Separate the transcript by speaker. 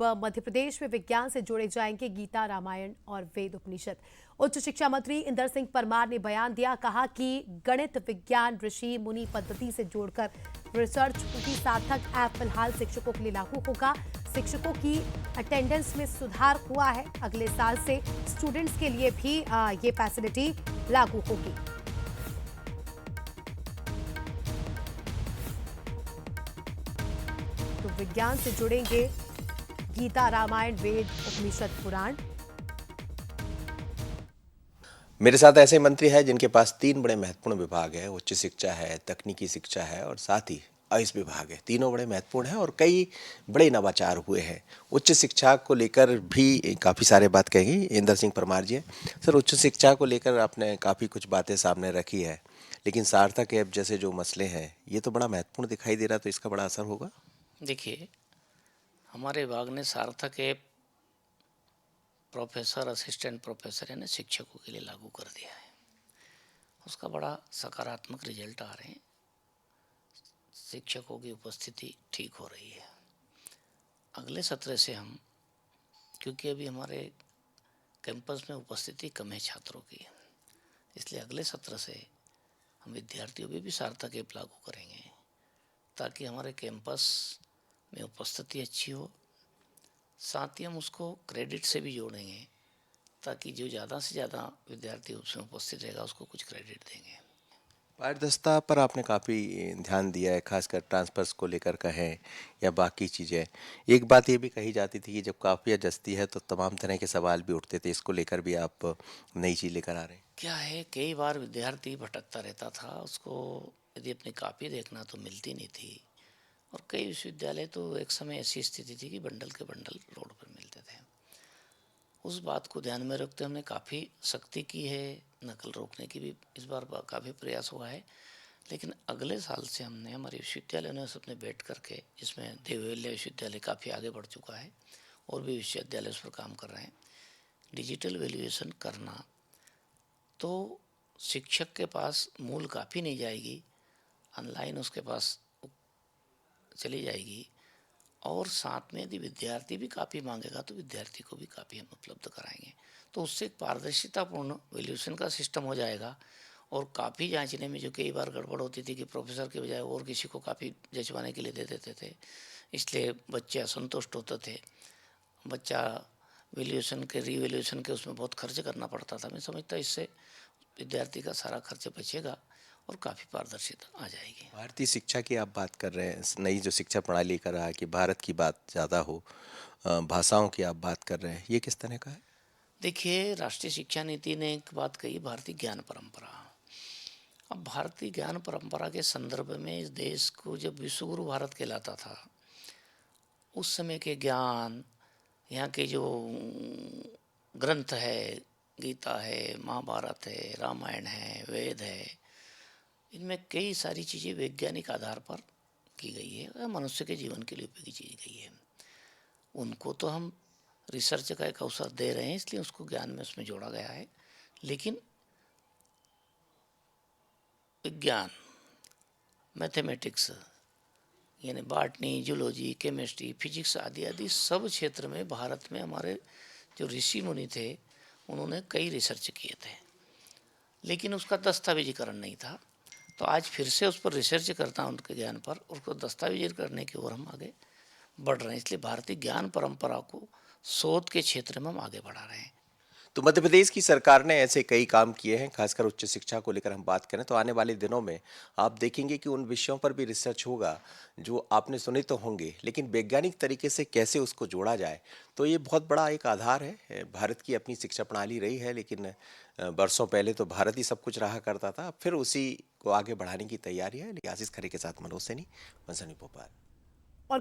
Speaker 1: अब मध्य प्रदेश में विज्ञान से जोड़े जाएंगे गीता, रामायण और वेद उपनिषद। उच्च शिक्षा मंत्री इंदर सिंह परमार ने बयान दिया, कहा कि गणित, विज्ञान, ऋषि मुनि पद्धति से जोड़कर रिसर्च की सार्थक ऐप फिलहाल शिक्षकों के लिए लागू होगा। शिक्षकों की अटेंडेंस में सुधार हुआ है। अगले साल से स्टूडेंट्स के लिए भी ये फैसिलिटी लागू होगी। तो विज्ञान से जुड़ेंगे गीता, रामायण, वेद, उपनिषद, पुराण।
Speaker 2: मेरे साथ ऐसे मंत्री हैं जिनके पास 3 बड़े महत्वपूर्ण विभाग है। उच्च शिक्षा है, तकनीकी शिक्षा है और साथ ही आयुष विभाग है। तीनों बड़े महत्वपूर्ण हैं और कई बड़े नवाचार हुए हैं। उच्च शिक्षा को लेकर भी काफ़ी सारे बात कहेंगे इंदर सिंह परमार जी। सर, उच्च शिक्षा को लेकर आपने काफ़ी कुछ बातें सामने रखी है, लेकिन सार्थक ऐप जैसे जो मसले हैं ये तो बड़ा महत्वपूर्ण दिखाई दे रहा, तो इसका बड़ा असर होगा।
Speaker 3: देखिए, हमारे विभाग ने सार्थक ऐप प्रोफेसर, असिस्टेंट प्रोफेसर यानी शिक्षकों के लिए लागू कर दिया है। उसका बड़ा सकारात्मक रिजल्ट आ रहे हैं। शिक्षकों की उपस्थिति ठीक हो रही है। अगले सत्र से हम, क्योंकि अभी हमारे कैंपस में उपस्थिति कम है छात्रों की, इसलिए अगले सत्र से हम विद्यार्थियों में भी सार्थक ऐप लागू करेंगे ताकि हमारे कैंपस में उपस्थिति अच्छी हो। साथ ही हम उसको क्रेडिट से भी जोड़ेंगे ताकि जो ज़्यादा से ज़्यादा विद्यार्थी उसमें उपस्थित रहेगा उसको कुछ क्रेडिट देंगे।
Speaker 2: पारदर्शिता पर आपने काफ़ी ध्यान दिया है, खासकर ट्रांसफर्स को लेकर कहें या बाकी चीज़ें। एक बात ये भी कही जाती थी कि जब काफ़िया जचती है तो तमाम तरह के सवाल भी उठते थे। इसको लेकर भी आप नई चीज़ लेकर आ रहे हैं।
Speaker 3: क्या है, कई बार विद्यार्थी भटकता रहता था, उसको यदि अपनी कापी देखना तो मिलती नहीं थी। और कई विश्वविद्यालय तो एक समय ऐसी स्थिति थी कि बंडल के बंडल रोड पर मिलते थे। उस बात को ध्यान में रखते हमने काफ़ी सख्ती की है। नकल रोकने की भी इस बार काफ़ी प्रयास हुआ है। लेकिन अगले साल से हमने हमारे विश्वविद्यालय ने सबने बैठ करके, जिसमें देववल्य विश्वविद्यालय काफ़ी आगे बढ़ चुका है और भी विश्वविद्यालय उस पर काम कर रहे हैं, डिजिटल वैल्यूएशन करना। तो शिक्षक के पास मूल काफ़ी नहीं जाएगी, ऑनलाइन उसके पास चली जाएगी। और साथ में यदि विद्यार्थी भी कापी मांगेगा तो विद्यार्थी को भी कापी हम उपलब्ध कराएंगे। तो उससे एक पारदर्शितापूर्ण वैल्यूएशन का सिस्टम हो जाएगा। और कापी जांचने में जो कई बार गड़बड़ होती थी कि प्रोफेसर के बजाय और किसी को कापी जंचवाने के लिए दे देते थे, इसलिए बच्चे असंतुष्ट होते थे। बच्चा वैल्यूएशन के, रीवैल्यूएशन के उसमें बहुत खर्च करना पड़ता था। मैं समझता इससे विद्यार्थी का सारा खर्च बचेगा और काफ़ी पारदर्शिता आ जाएगी।
Speaker 2: भारतीय शिक्षा की आप बात कर रहे हैं, नई जो शिक्षा प्रणाली कर रहा है कि भारत की बात ज़्यादा हो, भाषाओं की आप बात कर रहे हैं, ये किस तरह का है?
Speaker 3: देखिए, राष्ट्रीय शिक्षा नीति ने एक बात कही, भारतीय ज्ञान परंपरा। अब भारतीय ज्ञान परंपरा के संदर्भ में इस देश को जब विश्वगुरु भारत कहलाता था, उस समय के ज्ञान, यहाँ के जो ग्रंथ है, गीता है, महाभारत है, रामायण है, वेद है, इनमें कई सारी चीज़ें वैज्ञानिक आधार पर की गई है और मनुष्य के जीवन के लिए उपयोगी चीज गई है। उनको तो हम रिसर्च का एक अवसर दे रहे हैं, इसलिए उसको ज्ञान में उसमें जोड़ा गया है। लेकिन विज्ञान, मैथमेटिक्स यानी बॉटनी, जूलॉजी, केमिस्ट्री, फिजिक्स आदि आदि सब क्षेत्र में भारत में हमारे जो ऋषि मुनि थे उन्होंने कई रिसर्च किए थे, लेकिन उसका दस्तावेजीकरण नहीं था। तो आज फिर से उस पर रिसर्च करता हूँ उनके ज्ञान पर, उसको दस्तावेजी करने की ओर हम आगे बढ़ रहे हैं। इसलिए भारतीय ज्ञान परंपरा को शोध के क्षेत्र में हम आगे बढ़ा रहे हैं।
Speaker 2: तो मध्य प्रदेश की सरकार ने ऐसे कई काम किए हैं, खासकर उच्च शिक्षा को लेकर हम बात करें तो आने वाले दिनों में आप देखेंगे कि उन विषयों पर भी रिसर्च होगा जो आपने सुने तो होंगे, लेकिन वैज्ञानिक तरीके से कैसे उसको जोड़ा जाए। तो ये बहुत बड़ा एक आधार है। भारत की अपनी शिक्षा प्रणाली रही है, लेकिन वर्षों पहले तो भारत ही सब कुछ रहा करता था। अब फिर उसी को आगे बढ़ाने की तैयारी है। आशीष खरे के साथ मनोज सैनी, भोपाल।
Speaker 1: और